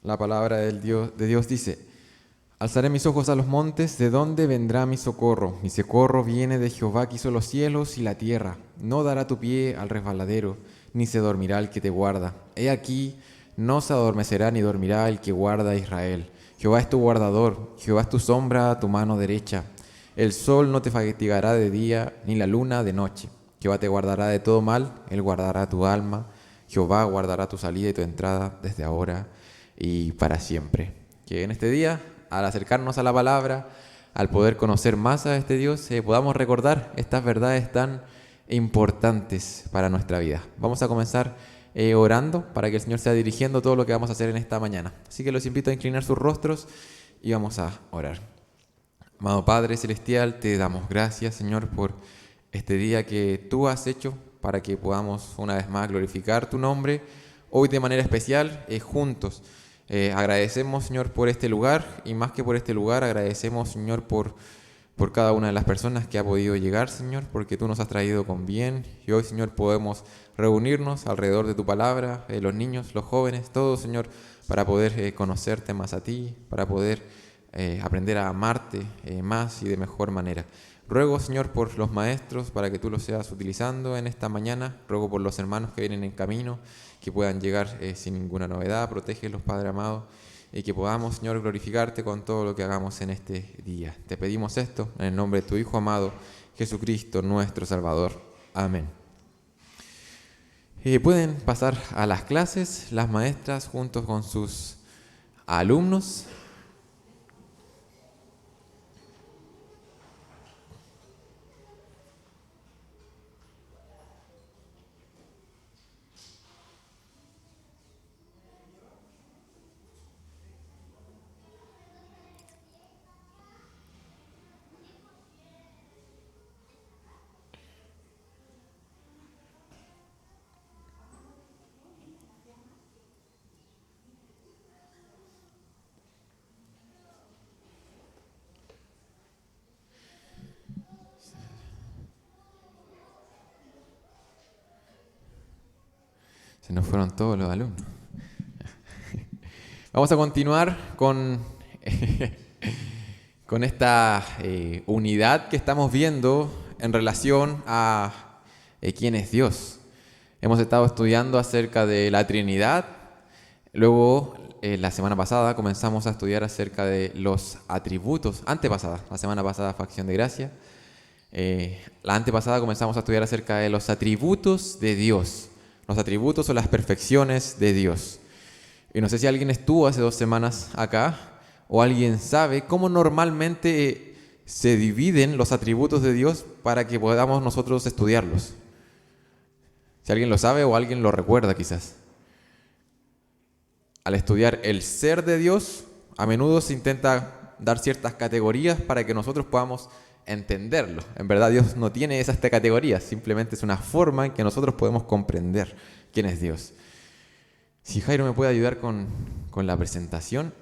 La palabra de Dios dice: Alzaré mis ojos a los montes, ¿de dónde vendrá mi socorro? Mi socorro viene de Jehová, que hizo los cielos y la tierra. No dará tu pie al resbaladero, ni se dormirá el que te guarda. He aquí, no se adormecerá ni dormirá el que guarda a Israel. Jehová es tu guardador, Jehová es tu sombra a tu mano derecha. El sol no te fatigará de día, ni la luna de noche. Jehová te guardará de todo mal, él guardará tu alma. Jehová guardará tu salida y tu entrada desde ahora y para siempre. Que en este día, al acercarnos a la palabra, al poder conocer más a este Dios, podamos recordar estas verdades tan importantes para nuestra vida. Vamos a comenzar orando para que el Señor sea dirigiendo todo lo que vamos a hacer en esta mañana. Así que los invito a inclinar sus rostros y vamos a orar. Amado Padre Celestial, te damos gracias, Señor, por este día que tú has hecho para que podamos una vez más glorificar tu nombre, hoy de manera especial, juntos. Agradecemos, Señor, por este lugar, y más que por este lugar, agradecemos, Señor, por cada una de las personas que ha podido llegar, Señor, porque tú nos has traído con bien, y hoy, Señor, podemos reunirnos alrededor de tu palabra, los niños, los jóvenes, todos, Señor, para poder conocerte más a ti, para poder aprender a amarte más y de mejor manera. Ruego, Señor, por los maestros, para que tú los seas utilizando en esta mañana. Ruego por los hermanos que vienen en camino, que puedan llegar sin ninguna novedad. Protégelos, Padre amado, y que podamos, Señor, glorificarte con todo lo que hagamos en este día. Te pedimos esto en el nombre de tu Hijo amado, Jesucristo, nuestro Salvador. Amén. Pueden pasar a las clases, las maestras, juntos con sus alumnos. Se nos fueron todos los alumnos. Vamos a continuar con esta unidad que estamos viendo en relación a quién es Dios. Hemos estado estudiando acerca de la Trinidad. Luego, la semana pasada comenzamos a estudiar acerca de los atributos. La semana pasada fue Acción de Gracia. La antepasada comenzamos a estudiar acerca de los atributos de Dios. Los atributos o las perfecciones de Dios. Y no sé si alguien estuvo hace 2 semanas acá, o alguien sabe cómo normalmente se dividen los atributos de Dios para que podamos nosotros estudiarlos. Si alguien lo sabe o alguien lo recuerda quizás. Al estudiar el ser de Dios, a menudo se intenta dar ciertas categorías para que nosotros podamos entenderlo. En verdad Dios no tiene esas categorías, simplemente es una forma en que nosotros podemos comprender quién es Dios. Si Jairo me puede ayudar con la presentación.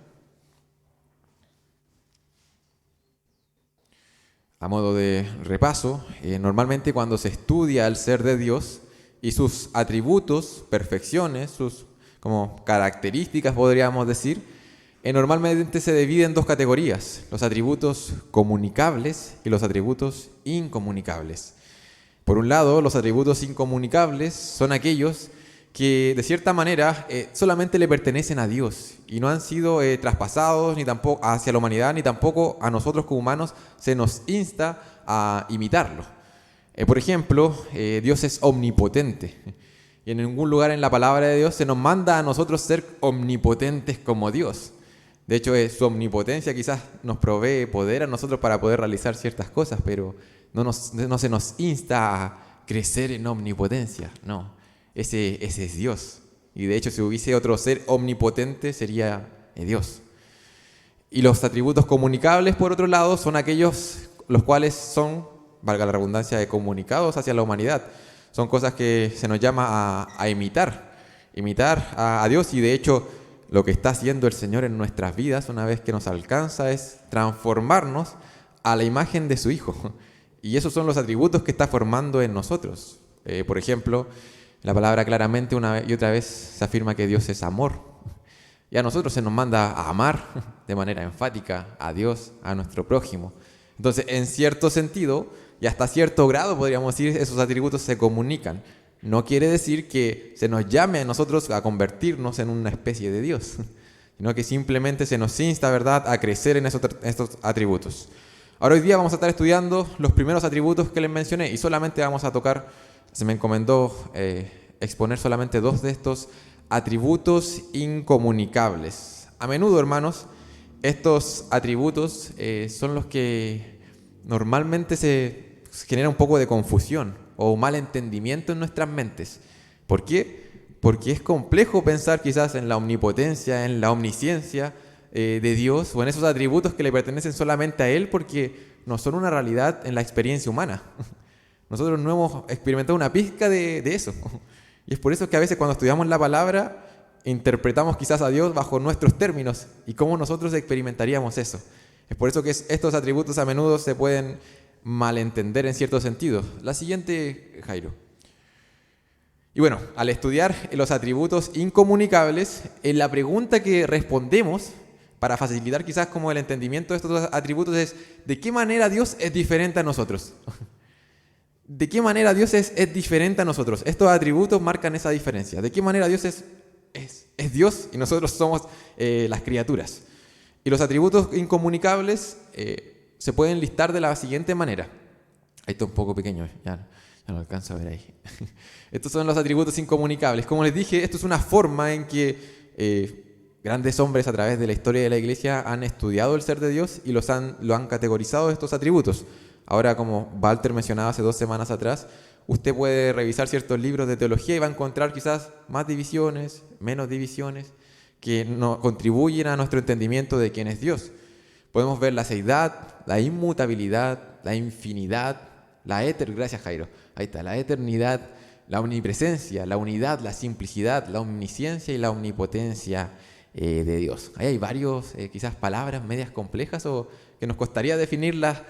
A modo de repaso, normalmente cuando se estudia el ser de Dios y sus atributos, perfecciones, sus como características podríamos decir, normalmente se divide en 2 categorías: los atributos comunicables y los atributos incomunicables. Por un lado, los atributos incomunicables son aquellos que de cierta manera solamente le pertenecen a Dios y no han sido traspasados ni tampoco hacia la humanidad, ni tampoco a nosotros como humanos se nos insta a imitarlo. Por ejemplo, Dios es omnipotente y en ningún lugar en la palabra de Dios se nos manda a nosotros ser omnipotentes como Dios. De hecho, su omnipotencia quizás nos provee poder a nosotros para poder realizar ciertas cosas, pero no se nos insta a crecer en omnipotencia, no. Ese es Dios. Y de hecho, si hubiese otro ser omnipotente, sería Dios. Y los atributos comunicables, por otro lado, son aquellos los cuales son, valga la redundancia, comunicados hacia la humanidad. Son cosas que se nos llama a imitar a Dios, y de hecho lo que está haciendo el Señor en nuestras vidas una vez que nos alcanza es transformarnos a la imagen de su Hijo. Y esos son los atributos que está formando en nosotros. Por ejemplo, la palabra claramente una y otra vez se afirma que Dios es amor. Y a nosotros se nos manda a amar de manera enfática a Dios, a nuestro prójimo. Entonces, en cierto sentido, y hasta cierto grado, podríamos decir, esos atributos se comunican. No quiere decir que se nos llame a nosotros a convertirnos en una especie de Dios, sino que simplemente se nos insta, ¿verdad?, a crecer en estos atributos. Ahora hoy día vamos a estar estudiando los primeros atributos que les mencioné y solamente vamos a tocar, se me encomendó exponer solamente 2 de estos atributos incomunicables. A menudo, hermanos, estos atributos son los que normalmente se genera un poco de confusión o un mal entendimiento en nuestras mentes. ¿Por qué? Porque es complejo pensar quizás en la omnipotencia, en la omnisciencia de Dios o en esos atributos que le pertenecen solamente a Él porque no son una realidad en la experiencia humana. Nosotros no hemos experimentado una pizca de eso. Y es por eso que a veces cuando estudiamos la palabra interpretamos quizás a Dios bajo nuestros términos y cómo nosotros experimentaríamos eso. Es por eso que estos atributos a menudo se pueden malentender en cierto sentido. La siguiente, Jairo. Y bueno, al estudiar los atributos incomunicables, en la pregunta que respondemos para facilitar quizás como el entendimiento de estos atributos es ¿de qué manera Dios es diferente a nosotros? ¿De qué manera Dios es diferente a nosotros? Estos atributos marcan esa diferencia. ¿De qué manera Dios es Dios y nosotros somos las criaturas? Y los atributos incomunicables se pueden listar de la siguiente manera. Ahí está un poco pequeño, ya no alcanzo a ver ahí. Estos son los atributos incomunicables. Como les dije, esto es una forma en que grandes hombres a través de la historia de la Iglesia han estudiado el ser de Dios y lo han categorizado estos atributos. Ahora, como Walter mencionaba hace 2 semanas atrás, usted puede revisar ciertos libros de teología y va a encontrar quizás más divisiones, menos divisiones, que no contribuyen a nuestro entendimiento de quién es Dios. Podemos ver la seidad, la inmutabilidad, la infinidad, gracias Jairo, ahí está, la eternidad, la omnipresencia, la unidad, la simplicidad, la omnisciencia y la omnipotencia de Dios. Ahí hay varios, quizás palabras medias complejas o que nos costaría definirlas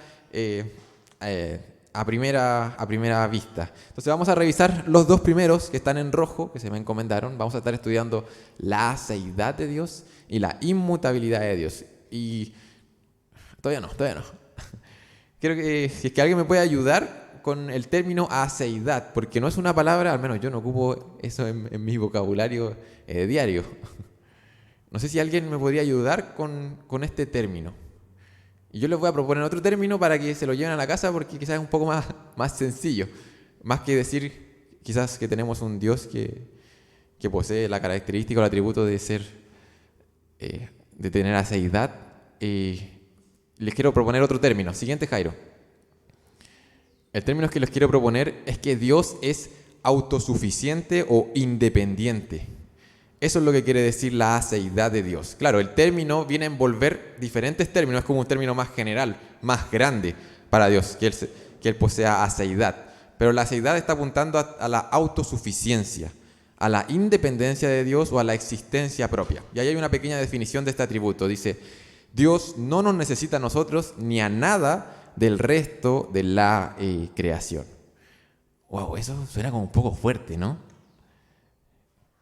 a primera vista. Entonces vamos a revisar los 2 primeros que están en rojo, que se me encomendaron. Vamos a estar estudiando la seidad de Dios y la inmutabilidad de Dios. Y todavía no. Quiero que, si es que alguien me puede ayudar con el término aseidad, porque no es una palabra, al menos yo no ocupo eso en mi vocabulario diario. No sé si alguien me podría ayudar con este término. Y yo les voy a proponer otro término para que se lo lleven a la casa porque quizás es un poco más sencillo. Más que decir quizás que tenemos un Dios que posee la característica o el atributo de ser, de tener aseidad. Les quiero proponer otro término. Siguiente, Jairo. El término que les quiero proponer es que Dios es autosuficiente o independiente. Eso es lo que quiere decir la aseidad de Dios. Claro, el término viene a envolver diferentes términos, es como un término más general, más grande para Dios, que Él posea aseidad. Pero la aseidad está apuntando a la autosuficiencia, a la independencia de Dios o a la existencia propia. Y ahí hay una pequeña definición de este atributo. Dice, Dios no nos necesita a nosotros ni a nada del resto de la creación. Wow, eso suena como un poco fuerte, ¿no?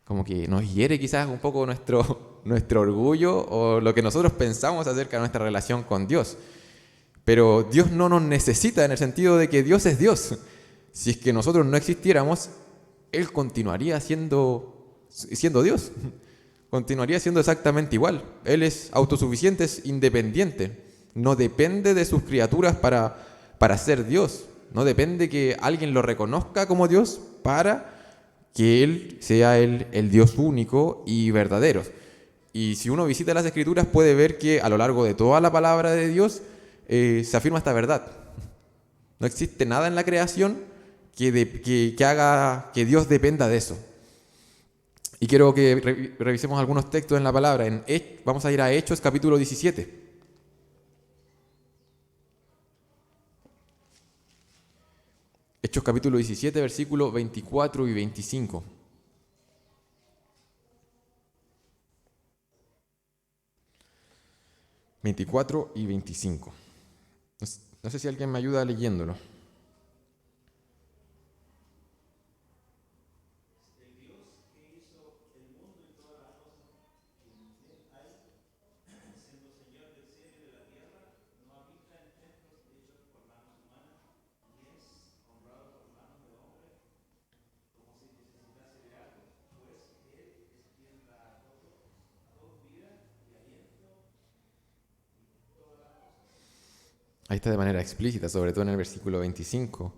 Como que nos hiere quizás un poco nuestro orgullo o lo que nosotros pensamos acerca de nuestra relación con Dios. Pero Dios no nos necesita en el sentido de que Dios es Dios. Si es que nosotros no existiéramos, Él continuaría siendo Dios. Continuaría siendo exactamente igual. Él es autosuficiente, es independiente. No depende de sus criaturas para ser Dios. No depende que alguien lo reconozca como Dios para que Él sea el Dios único y verdadero. Y si uno visita las Escrituras puede ver que a lo largo de toda la palabra de Dios se afirma esta verdad. No existe nada en la creación que haga que Dios dependa de eso. Y quiero que revisemos algunos textos en la palabra. Vamos a ir a Hechos capítulo 17. Hechos capítulo 17, versículos 24 y 25. ...24 y 25. No sé si alguien me ayuda leyéndolo. Ahí está de manera explícita, sobre todo en el versículo 25.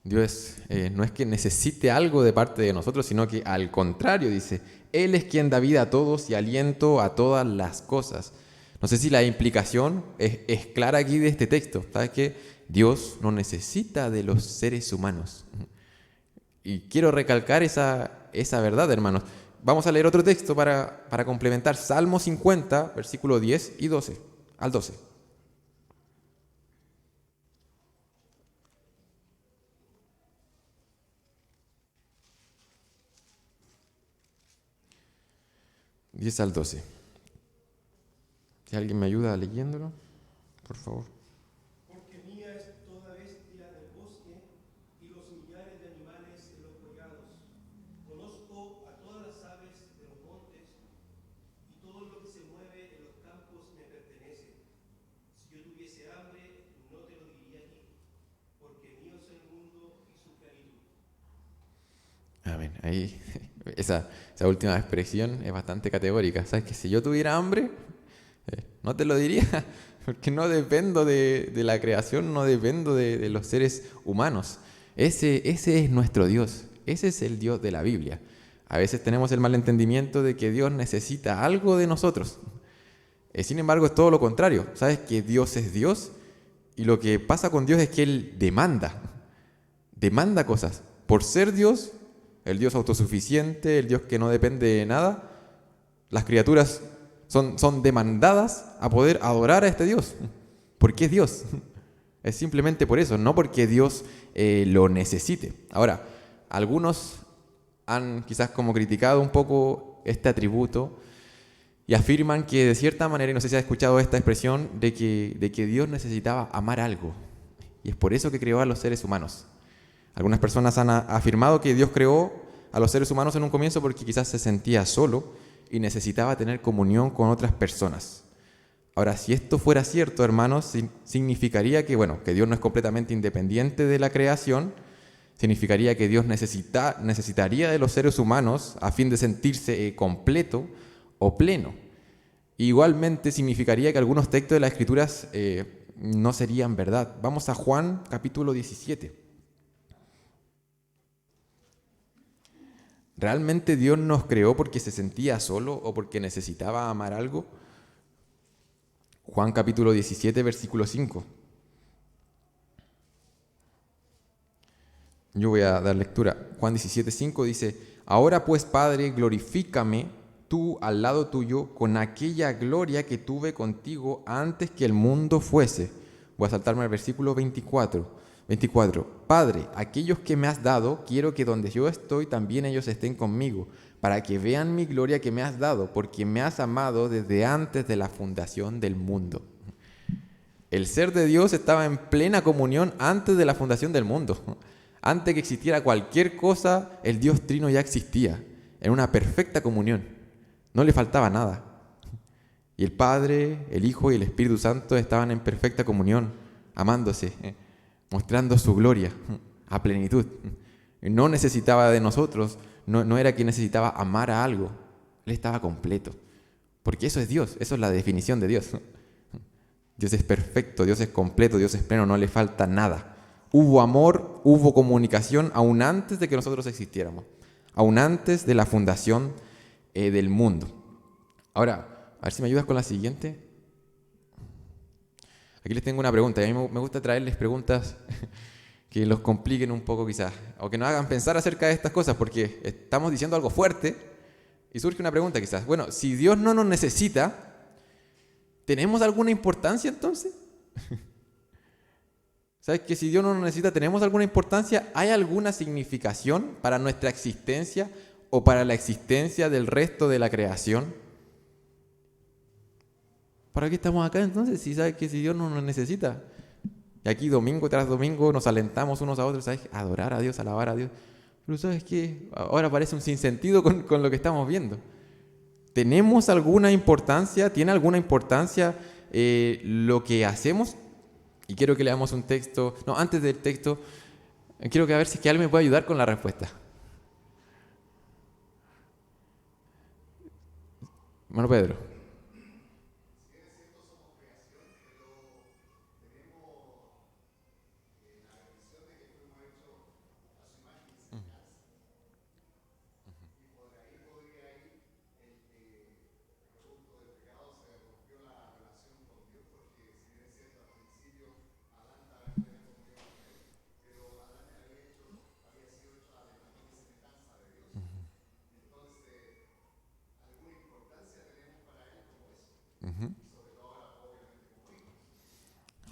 Dios no es que necesite algo de parte de nosotros, sino que al contrario dice, Él es quien da vida a todos y aliento a todas las cosas. No sé si la implicación es clara aquí de este texto. ¿Sabes qué? Dios no necesita de los seres humanos. Y quiero recalcar esa verdad, hermanos. Vamos a leer otro texto para complementar. Salmo 50, versículo 10 y 12, al 12. Diez al 12. Si alguien me ayuda leyéndolo, por favor. Porque mía es toda bestia del bosque y los millares de animales en los collados. Conozco a todas las aves de los montes y todo lo que se mueve en los campos me pertenece. Si yo tuviese hambre, no te lo diría a ti, porque mío es el mundo y su plenitud. Amén. Ahí, esa última expresión es bastante categórica. ¿Sabes que si yo tuviera hambre, no te lo diría? Porque no dependo de la creación, no dependo de los seres humanos. Ese es nuestro Dios. Ese es el Dios de la Biblia. A veces tenemos el malentendimiento de que Dios necesita algo de nosotros. Sin embargo, es todo lo contrario. ¿Sabes que Dios es Dios? Y lo que pasa con Dios es que Él demanda cosas. Por ser Dios, el Dios autosuficiente, el Dios que no depende de nada, las criaturas son demandadas a poder adorar a este Dios. Porque es Dios. Es simplemente por eso, no porque Dios lo necesite. Ahora, algunos han quizás como criticado un poco este atributo y afirman que de cierta manera, y no sé si has escuchado esta expresión, de que Dios necesitaba amar algo. Y es por eso que creó a los seres humanos. Algunas personas han afirmado que Dios creó a los seres humanos en un comienzo porque quizás se sentía solo y necesitaba tener comunión con otras personas. Ahora, si esto fuera cierto, hermanos, significaría que, bueno, que Dios no es completamente independiente de la creación, significaría que Dios necesitaría de los seres humanos a fin de sentirse completo o pleno. Igualmente significaría que algunos textos de las Escrituras no serían verdad. Vamos a Juan capítulo 17. ¿Realmente Dios nos creó porque se sentía solo o porque necesitaba amar algo? Juan capítulo 17, versículo 5. Yo voy a dar lectura. Juan 17, 5 dice, ahora pues, Padre, glorifícame tú al lado tuyo con aquella gloria que tuve contigo antes que el mundo fuese. Voy a saltarme al versículo 24. 24. Padre, aquellos que me has dado, quiero que donde yo estoy también ellos estén conmigo, para que vean mi gloria que me has dado, porque me has amado desde antes de la fundación del mundo. El ser de Dios estaba en plena comunión antes de la fundación del mundo. Antes que existiera cualquier cosa, el Dios Trino ya existía, en una perfecta comunión. No le faltaba nada. Y el Padre, el Hijo y el Espíritu Santo estaban en perfecta comunión, amándose, mostrando su gloria a plenitud. No necesitaba de nosotros, no era que necesitaba amar a algo, Él estaba completo. Porque eso es Dios, eso es la definición de Dios. Dios es perfecto, Dios es completo, Dios es pleno, no le falta nada. Hubo amor, hubo comunicación aún antes de que nosotros existiéramos, aún antes de la fundación del mundo. Ahora, a ver si me ayudas con la siguiente. Aquí les tengo una pregunta, y a mí me gusta traerles preguntas que los compliquen un poco quizás, o que nos hagan pensar acerca de estas cosas, porque estamos diciendo algo fuerte y surge una pregunta quizás. Bueno, si Dios no nos necesita, ¿tenemos alguna importancia entonces? ¿Sabes que si Dios no nos necesita, tenemos alguna importancia? ¿Hay alguna significación para nuestra existencia o para la existencia del resto de la creación? ¿Para qué estamos acá entonces si sabes que si Dios no nos necesita? Y aquí domingo tras domingo nos alentamos unos a otros, ¿sabes? A adorar a Dios, a alabar a Dios. Pero ¿sabes qué? Ahora parece un sinsentido con lo que estamos viendo. ¿Tenemos alguna importancia? ¿Tiene alguna importancia lo que hacemos? Y quiero que leamos un texto. No, antes del texto, quiero que a ver si es que alguien me puede ayudar con la respuesta. Hermano Pedro.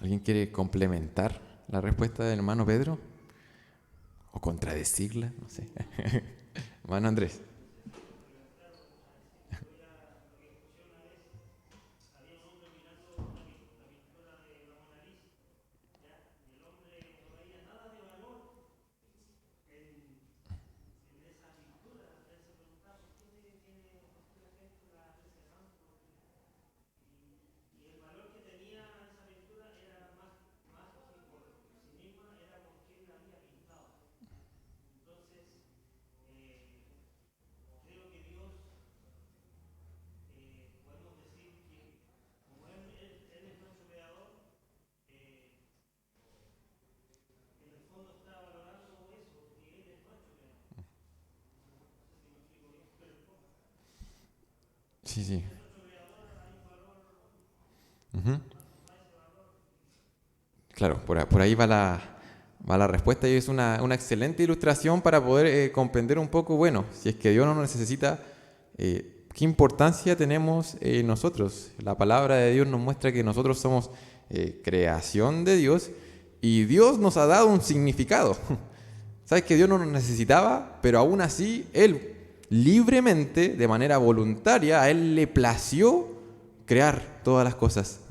¿Alguien quiere complementar la respuesta del hermano Pedro? ¿O contradecirla? No sé. Hermano Andrés. Sí, sí. Ujú. Claro, por ahí va la respuesta y es una excelente ilustración para poder comprender un poco, bueno, si es que Dios no nos necesita, ¿qué importancia tenemos nosotros? La palabra de Dios nos muestra que nosotros somos creación de Dios y Dios nos ha dado un significado. ¿Sabes que Dios no nos necesitaba? Pero aún así, Él libremente, de manera voluntaria, a Él le plació crear todas las cosas.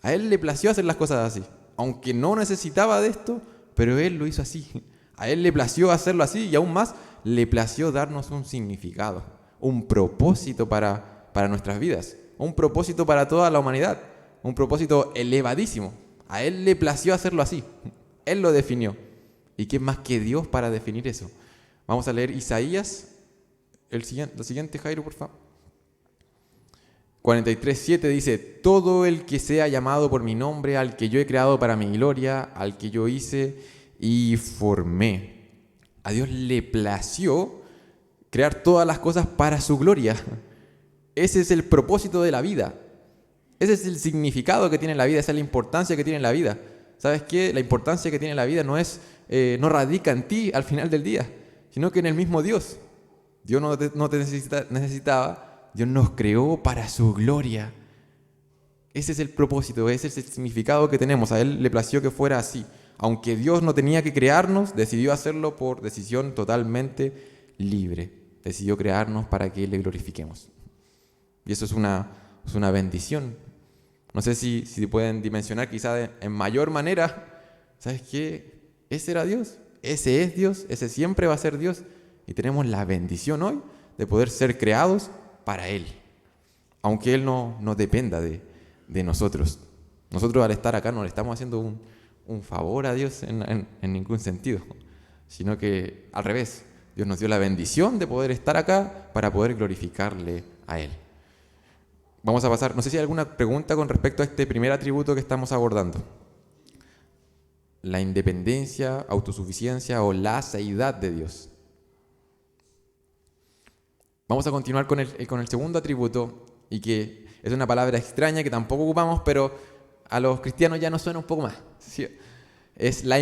A Él le plació hacer las cosas así. Aunque no necesitaba de esto, pero Él lo hizo así. A Él le plació hacerlo así y aún más le plació darnos un significado, un propósito para nuestras vidas, un propósito para toda la humanidad, un propósito elevadísimo. A Él le plació hacerlo así. Él lo definió. ¿Y qué más que Dios para definir eso? Vamos a leer Isaías, lo siguiente, Jairo, por favor. 43:7 dice: todo el que sea llamado por mi nombre, al que yo he creado para mi gloria, al que yo hice y formé. A Dios le plació crear todas las cosas para su gloria. Ese es el propósito de la vida. Ese es el significado que tiene la vida, esa es la importancia que tiene la vida. ¿Sabes qué? La importancia que tiene la vida no radica en ti al final del día, sino que en el mismo Dios. Dios no te necesitaba, Dios nos creó para su gloria. Ese es el propósito, ese es el significado que tenemos. A Él le plació que fuera así. Aunque Dios no tenía que crearnos, decidió hacerlo por decisión totalmente libre. Decidió crearnos para que le glorifiquemos. Y eso es una bendición. No sé si pueden dimensionar quizá en mayor manera. ¿Sabes qué? Ese era Dios, ese es Dios, ese siempre va a ser Dios. Y tenemos la bendición hoy de poder ser creados para Él. Aunque Él no dependa de nosotros. Nosotros al estar acá no le estamos haciendo un favor a Dios en ningún sentido. Sino que al revés, Dios nos dio la bendición de poder estar acá para poder glorificarle a Él. Vamos a pasar, no sé si hay alguna pregunta con respecto a este primer atributo que estamos abordando. La independencia, autosuficiencia o la seidad de Dios. Vamos a continuar con el segundo atributo, y que es una palabra extraña que tampoco ocupamos, pero a los cristianos ya nos suena un poco más. ¿Sí? Es la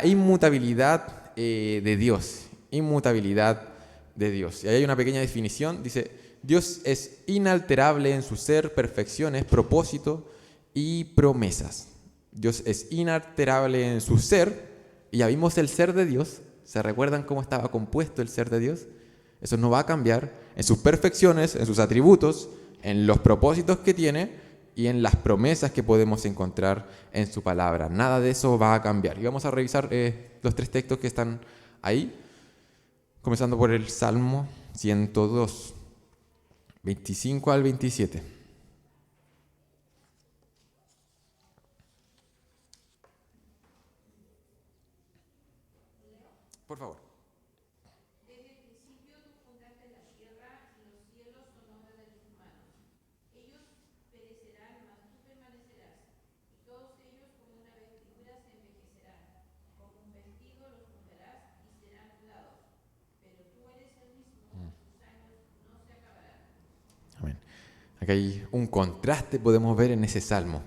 inmutabilidad de Dios. Inmutabilidad de Dios. Y ahí hay una pequeña definición, dice: Dios es inalterable en su ser, perfecciones, propósito y promesas. Dios es inalterable en su ser, y ya vimos el ser de Dios. ¿Se recuerdan cómo estaba compuesto el ser de Dios? Eso no va a cambiar en sus perfecciones, en sus atributos, en los propósitos que tiene y en las promesas que podemos encontrar en su palabra. Nada de eso va a cambiar. Y vamos a revisar los 3 textos que están ahí, comenzando por el Salmo 102, 25 al 27. Por favor. Amén. Acá hay un contraste, podemos ver en ese salmo,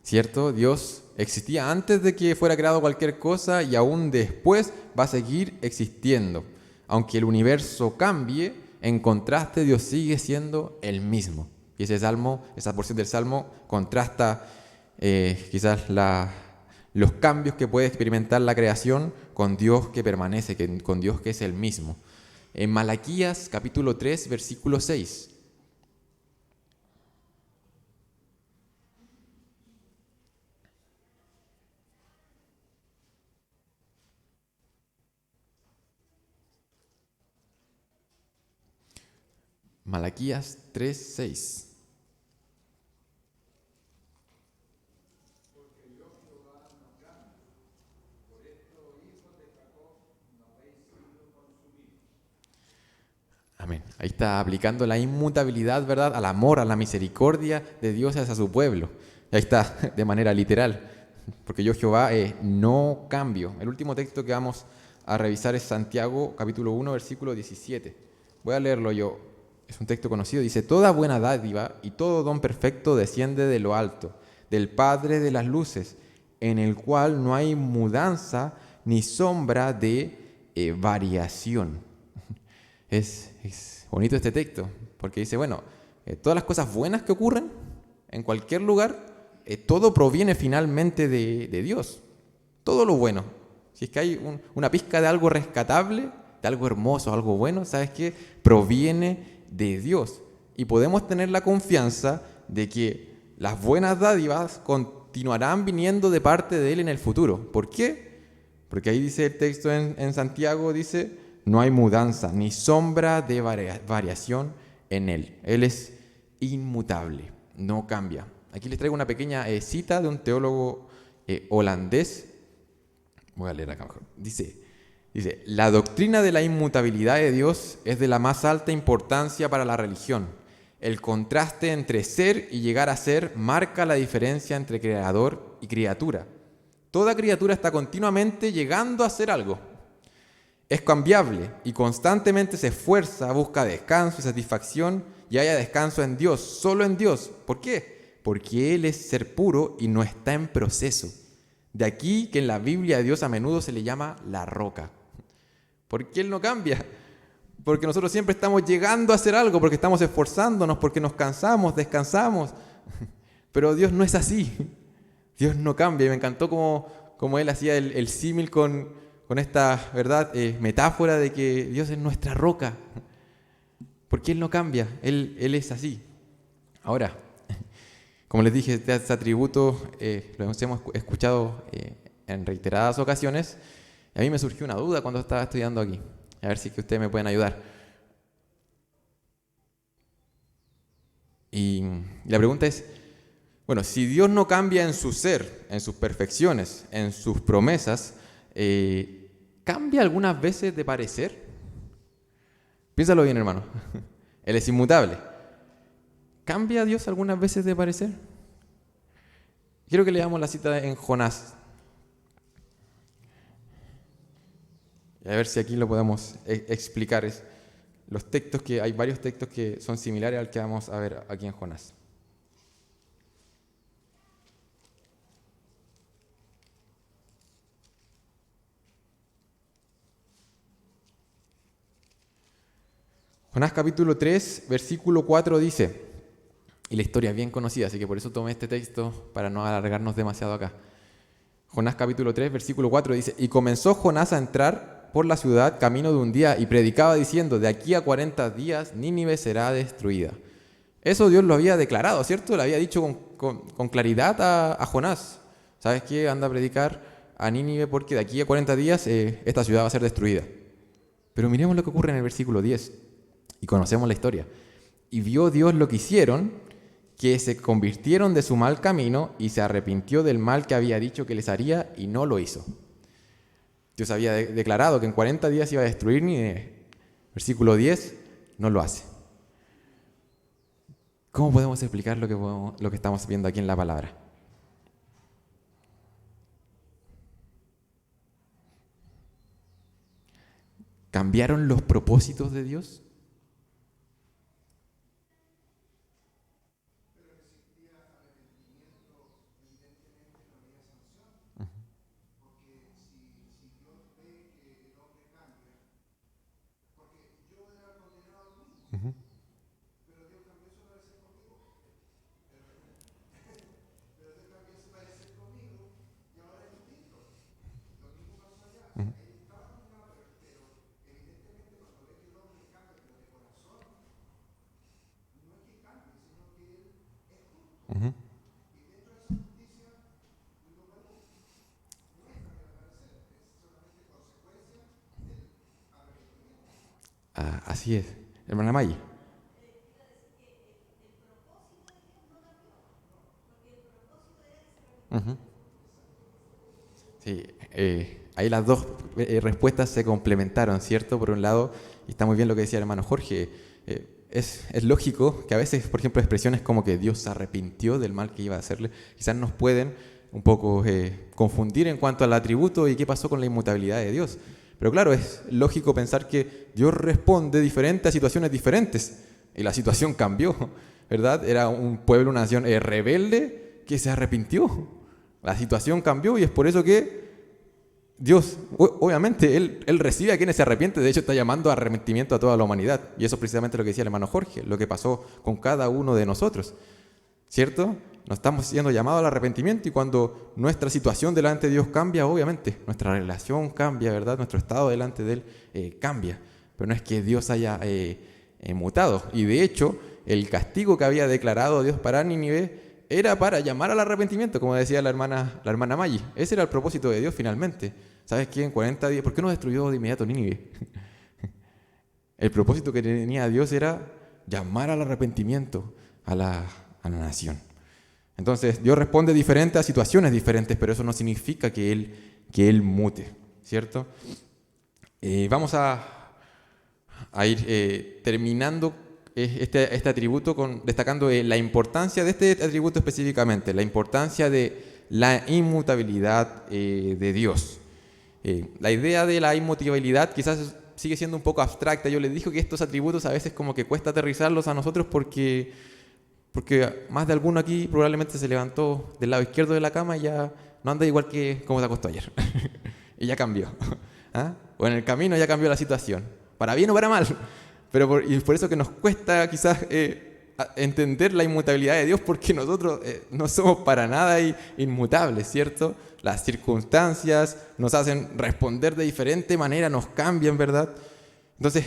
¿cierto? Dios existía antes de que fuera creado cualquier cosa y aún después va a seguir existiendo. Aunque el universo cambie, en contraste Dios sigue siendo el mismo. Y ese salmo, esa porción del salmo contrasta quizás los cambios que puede experimentar la creación con Dios que permanece, con Dios que es el mismo. En Malaquías capítulo 3, versículo 6. Malaquías 3, 6. Amén. Ahí está aplicando la inmutabilidad, ¿verdad? Al amor, a la misericordia de Dios hacia su pueblo. Ahí está, de manera literal. Porque yo, Jehová, no cambio. El último texto que vamos a revisar es Santiago, capítulo 1, versículo 17. Voy a leerlo yo. Es un texto conocido. Dice, toda buena dádiva y todo don perfecto desciende de lo alto, del Padre de las luces, en el cual no hay mudanza ni sombra de variación. Es bonito este texto, porque dice, bueno, todas las cosas buenas que ocurren en cualquier lugar, todo proviene finalmente de Dios. Todo lo bueno. Si es que hay una pizca de algo rescatable, de algo hermoso, algo bueno, ¿sabes qué? Proviene de Dios. Y podemos tener la confianza de que las buenas dádivas continuarán viniendo de parte de Él en el futuro. ¿Por qué? Porque ahí dice el texto en Santiago, dice, no hay mudanza ni sombra de variación en Él. Él es inmutable, no cambia. Aquí les traigo una pequeña cita de un teólogo holandés. Voy a leer acá mejor. Dice, la doctrina de la inmutabilidad de Dios es de la más alta importancia para la religión. El contraste entre ser y llegar a ser marca la diferencia entre creador y criatura. Toda criatura está continuamente llegando a ser algo. Es cambiable y constantemente se esfuerza, busca descanso y satisfacción y haya descanso en Dios, solo en Dios. ¿Por qué? Porque Él es ser puro y no está en proceso. De aquí que en la Biblia a Dios a menudo se le llama la roca. ¿Por qué Él no cambia? Porque nosotros siempre estamos llegando a hacer algo, porque estamos esforzándonos, porque nos cansamos, descansamos. Pero Dios no es así. Dios no cambia. Y me encantó como Él hacía el símil con esta, ¿verdad? Metáfora de que Dios es nuestra roca. Porque Él no cambia. Él es así. Ahora, como les dije, este atributo lo hemos escuchado en reiteradas ocasiones. Y a mí me surgió una duda cuando estaba estudiando aquí. A ver si es que ustedes me pueden ayudar. Y la pregunta es, bueno, si Dios no cambia en su ser, en sus perfecciones, en sus promesas, ¿cambia algunas veces de parecer? Piénsalo bien, hermano. Él es inmutable. ¿Cambia Dios algunas veces de parecer? Quiero que leamos la cita en Jonás. Y a ver si aquí lo podemos explicar. Hay varios textos que son similares al que vamos a ver aquí en Jonás. Jonás capítulo 3, versículo 4 dice, y la historia es bien conocida, así que por eso tomé este texto para no alargarnos demasiado acá. Jonás capítulo 3, versículo 4 dice, y comenzó Jonás a entrar por la ciudad camino de un día y predicaba diciendo, de aquí a 40 días Nínive será destruida. Eso Dios lo había declarado, ¿cierto? Lo había dicho con claridad a Jonás. ¿Sabes qué? Anda a predicar a Nínive porque de aquí a 40 días esta ciudad va a ser destruida. Pero miremos lo que ocurre en el versículo 10. Y conocemos la historia. Y vio Dios lo que hicieron, que se convirtieron de su mal camino y se arrepintió del mal que había dicho que les haría y no lo hizo. Dios había declarado que en 40 días iba a destruir Nínive. Versículo 10, no lo hace. ¿Cómo podemos explicar lo que estamos viendo aquí en la palabra? ¿Cambiaron los propósitos de Dios? Uh-huh. Así es. Hermana Maggie. Ujú. Sí, ahí las dos respuestas se complementaron, ¿cierto? Por un lado, y está muy bien lo que decía el hermano Jorge, es lógico que a veces, por ejemplo, expresiones como que Dios se arrepintió del mal que iba a hacerle, quizás nos pueden un poco confundir en cuanto al atributo y qué pasó con la inmutabilidad de Dios. Pero claro, es lógico pensar que Dios responde diferente a situaciones diferentes, y la situación cambió, ¿verdad? Era un pueblo, una nación rebelde que se arrepintió. La situación cambió y es por eso que Dios, obviamente, Él recibe a quienes se arrepienten. De hecho, está llamando a arrepentimiento a toda la humanidad. Y eso es precisamente lo que decía el hermano Jorge, lo que pasó con cada uno de nosotros. ¿Cierto? Nos estamos siendo llamados al arrepentimiento y cuando nuestra situación delante de Dios cambia, obviamente, nuestra relación cambia, ¿verdad? Nuestro estado delante de Él cambia. Pero no es que Dios haya mutado. Y de hecho, el castigo que había declarado Dios para Nínive era para llamar al arrepentimiento, como decía la hermana Maggie. Ese era el propósito de Dios finalmente. ¿Sabes qué? En 40 días, ¿por qué no destruyó de inmediato Nínive? El propósito que tenía Dios era llamar al arrepentimiento a la nación. Entonces, Dios responde diferente a situaciones diferentes, pero eso no significa que Él mute, ¿cierto? Vamos a ir terminando este atributo destacando la importancia de este atributo específicamente, la importancia de la inmutabilidad de Dios. La idea de la inmutabilidad quizás sigue siendo un poco abstracta. Yo les dije que estos atributos a veces como que cuesta aterrizarlos a nosotros porque más de alguno aquí probablemente se levantó del lado izquierdo de la cama y ya no anda igual que como se acostó ayer. Y ya cambió. ¿Ah? O en el camino ya cambió la situación. Para bien o para mal. Pero y por eso que nos cuesta quizás entender la inmutabilidad de Dios, porque nosotros no somos para nada inmutables, ¿cierto? Las circunstancias nos hacen responder de diferente manera, nos cambian, ¿verdad? Entonces,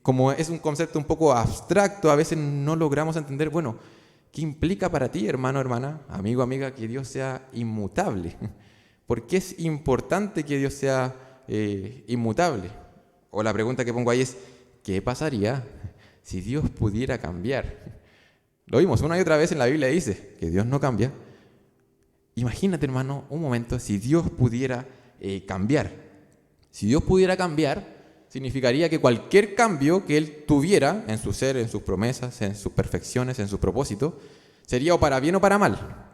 como es un concepto un poco abstracto, a veces no logramos entender, bueno, ¿qué implica para ti, hermano, hermana, amigo, amiga, que Dios sea inmutable? ¿Por qué es importante que Dios sea inmutable? O la pregunta que pongo ahí es, ¿qué pasaría si Dios pudiera cambiar? Lo vimos una y otra vez en la Biblia, dice que Dios no cambia. Imagínate, hermano, un momento, si Dios pudiera cambiar. Si Dios pudiera cambiar, significaría que cualquier cambio que Él tuviera en su ser, en sus promesas, en sus perfecciones, en su propósito, sería o para bien o para mal.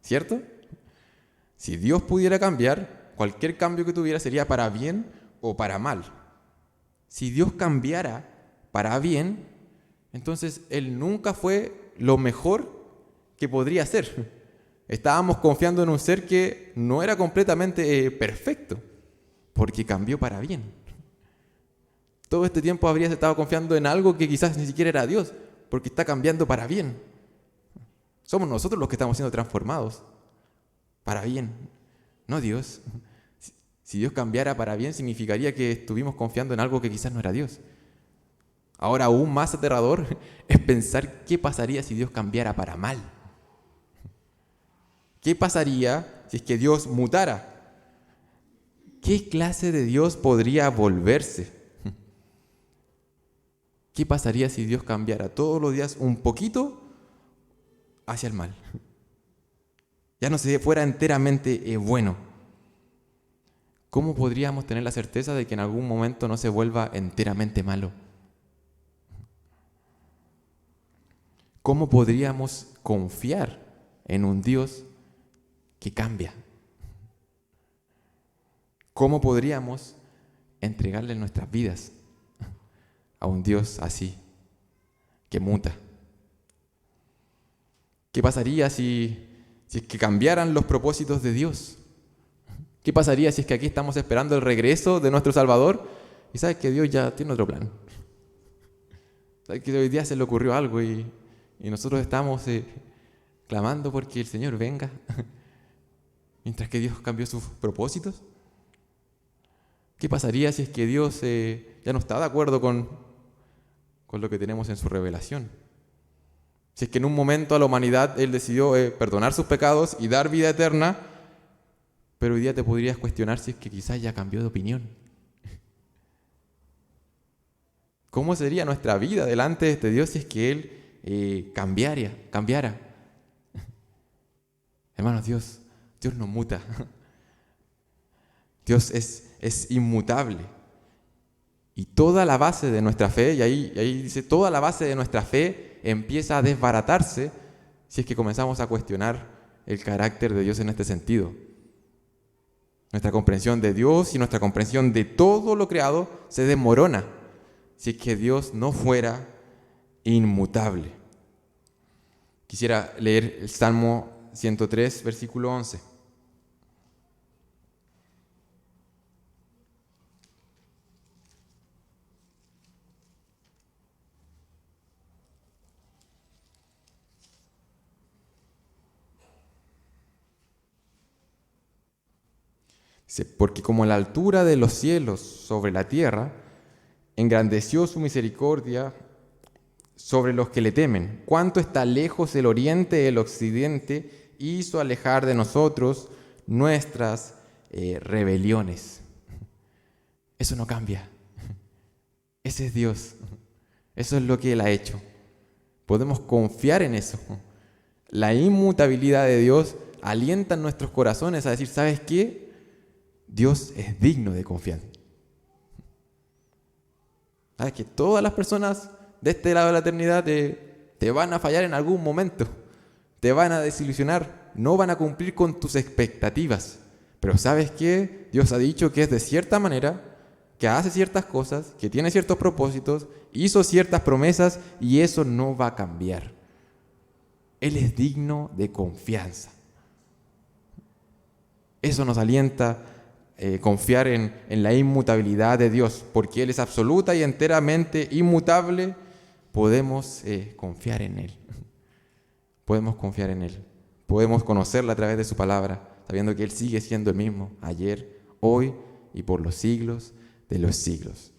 ¿Cierto? Si Dios pudiera cambiar, cualquier cambio que tuviera sería para bien o para mal. Si Dios cambiara para bien, entonces Él nunca fue lo mejor que podría ser. Estábamos confiando en un ser que no era completamente perfecto, porque cambió para bien. Todo este tiempo habrías estado confiando en algo que quizás ni siquiera era Dios, porque está cambiando para bien. Somos nosotros los que estamos siendo transformados para bien, no Dios. Si Dios cambiara para bien, significaría que estuvimos confiando en algo que quizás no era Dios. Ahora, aún más aterrador es pensar qué pasaría si Dios cambiara para mal. ¿Qué pasaría si es que Dios mutara? ¿Qué clase de Dios podría volverse? ¿Qué pasaría si Dios cambiara todos los días un poquito hacia el mal? Ya no se fuera enteramente bueno. ¿Cómo podríamos tener la certeza de que en algún momento no se vuelva enteramente malo? ¿Cómo podríamos confiar en un Dios que cambia? ¿Cómo podríamos entregarle nuestras vidas a un Dios así, que muta? ¿Qué pasaría si es que cambiaran los propósitos de Dios? ¿Qué pasaría si es que aquí estamos esperando el regreso de nuestro Salvador y sabes que Dios ya tiene otro plan? Sabes que hoy día se le ocurrió algo y nosotros estamos clamando porque el Señor venga, mientras que Dios cambió sus propósitos. ¿Qué pasaría si es que Dios ya no está de acuerdo con lo que tenemos en su revelación? Si es que en un momento a la humanidad Él decidió perdonar sus pecados y dar vida eterna, pero hoy día te podrías cuestionar si es que quizás ya cambió de opinión. ¿Cómo sería nuestra vida delante de este Dios si es que Él cambiara? Hermanos, Dios no muta. Dios es inmutable. Y toda la base de nuestra fe, y ahí dice, toda la base de nuestra fe empieza a desbaratarse si es que comenzamos a cuestionar el carácter de Dios en este sentido. Nuestra comprensión de Dios y nuestra comprensión de todo lo creado se desmorona si es que Dios no fuera inmutable. Quisiera leer el Salmo 103, versículo 11. Dice, porque como la altura de los cielos sobre la tierra, engrandeció su misericordia sobre los que le temen. Cuánto está lejos el oriente del occidente, hizo alejar de nosotros nuestras rebeliones. Eso no cambia. Ese es Dios. Eso es lo que Él ha hecho. Podemos confiar en eso. La inmutabilidad de Dios alienta en nuestros corazones a decir, ¿sabes qué? Dios es digno de confianza. ¿Sabes que todas las personas de este lado de la eternidad te van a fallar en algún momento? Te van a desilusionar, no van a cumplir con tus expectativas. Pero ¿sabes qué? Dios ha dicho que es de cierta manera, que hace ciertas cosas, que tiene ciertos propósitos, hizo ciertas promesas y eso no va a cambiar. Él es digno de confianza. Eso nos alienta confiar en la inmutabilidad de Dios, porque Él es absoluta y enteramente inmutable. Podemos confiar en Él. Podemos confiar en Él. Podemos conocerla a través de su palabra, sabiendo que Él sigue siendo el mismo, ayer, hoy y por los siglos de los siglos.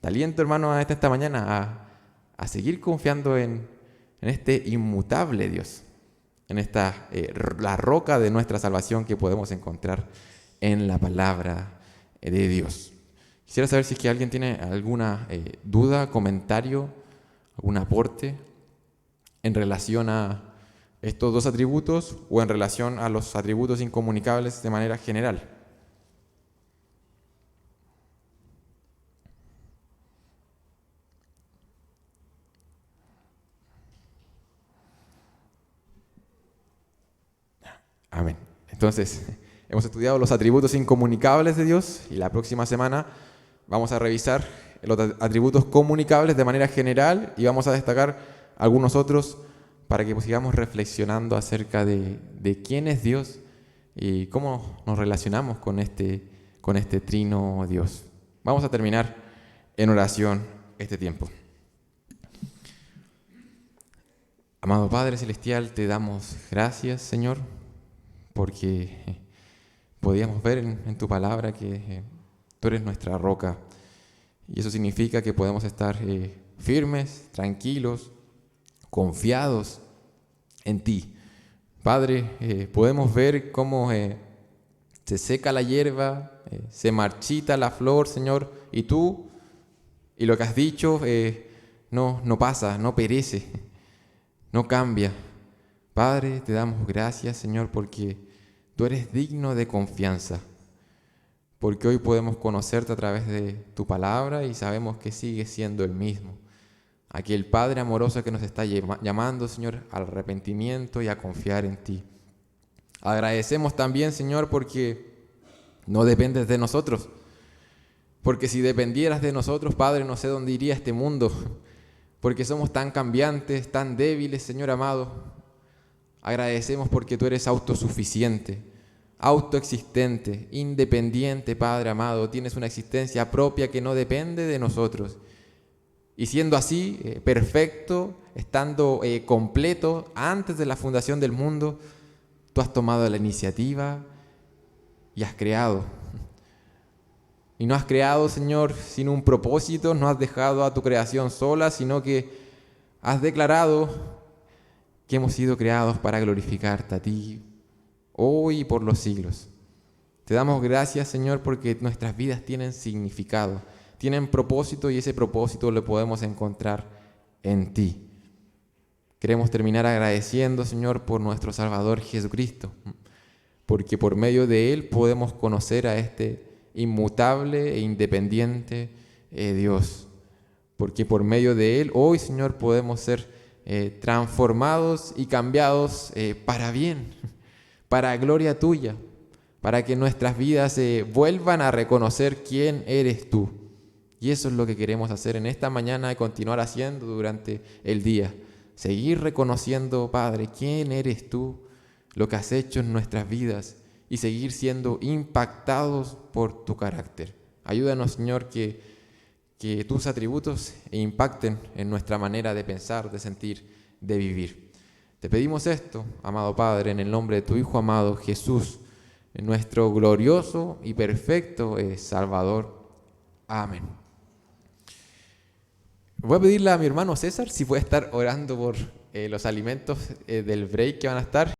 Te aliento, hermano, esta mañana a seguir confiando en este inmutable Dios, en esta la roca de nuestra salvación que podemos encontrar en la palabra de Dios. Quisiera saber si es que alguien tiene alguna duda, comentario, algún aporte en relación a estos dos atributos o en relación a los atributos incomunicables de manera general. Amén. Entonces, hemos estudiado los atributos incomunicables de Dios y la próxima semana vamos a revisar los atributos comunicables de manera general y vamos a destacar algunos otros para que sigamos reflexionando acerca de quién es Dios y cómo nos relacionamos con este trino Dios. Vamos a terminar en oración este tiempo. Amado Padre Celestial, te damos gracias, Señor, porque podíamos ver en tu palabra que tú eres nuestra roca. Y eso significa que podemos estar firmes, tranquilos, confiados en ti. Padre, podemos ver cómo se seca la hierba, se marchita la flor, Señor, y tú, y lo que has dicho no pasa, no perece, no cambia. Padre, te damos gracias, Señor, porque tú eres digno de confianza, porque hoy podemos conocerte a través de tu palabra y sabemos que sigues siendo el mismo. Aquel Padre amoroso que nos está llamando, Señor, al arrepentimiento y a confiar en ti. Agradecemos también, Señor, porque no dependes de nosotros, porque si dependieras de nosotros, Padre, no sé dónde iría este mundo, porque somos tan cambiantes, tan débiles, Señor amado. Agradecemos porque tú eres autosuficiente, autoexistente, independiente, Padre amado. Tienes una existencia propia que no depende de nosotros. Y siendo así, perfecto, estando completo antes de la fundación del mundo, tú has tomado la iniciativa y has creado. Y no has creado, Señor, sin un propósito, no has dejado a tu creación sola, sino que has declarado que hemos sido creados para glorificarte a ti, hoy y por los siglos. Te damos gracias, Señor, porque nuestras vidas tienen significado, tienen propósito y ese propósito lo podemos encontrar en ti. Queremos terminar agradeciendo, Señor, por nuestro Salvador Jesucristo, porque por medio de Él podemos conocer a este inmutable e independiente Dios. Porque por medio de Él hoy, Señor, podemos ser transformados y cambiados para bien, para gloria tuya, para que nuestras vidas vuelvan a reconocer quién eres tú. Y eso es lo que queremos hacer en esta mañana y continuar haciendo durante el día. Seguir reconociendo, Padre, quién eres tú, lo que has hecho en nuestras vidas y seguir siendo impactados por tu carácter. Ayúdanos, Señor, que tus atributos impacten en nuestra manera de pensar, de sentir, de vivir. Te pedimos esto, amado Padre, en el nombre de tu Hijo amado Jesús, nuestro glorioso y perfecto Salvador. Amén. Voy a pedirle a mi hermano César si puede estar orando por los alimentos del break que van a estar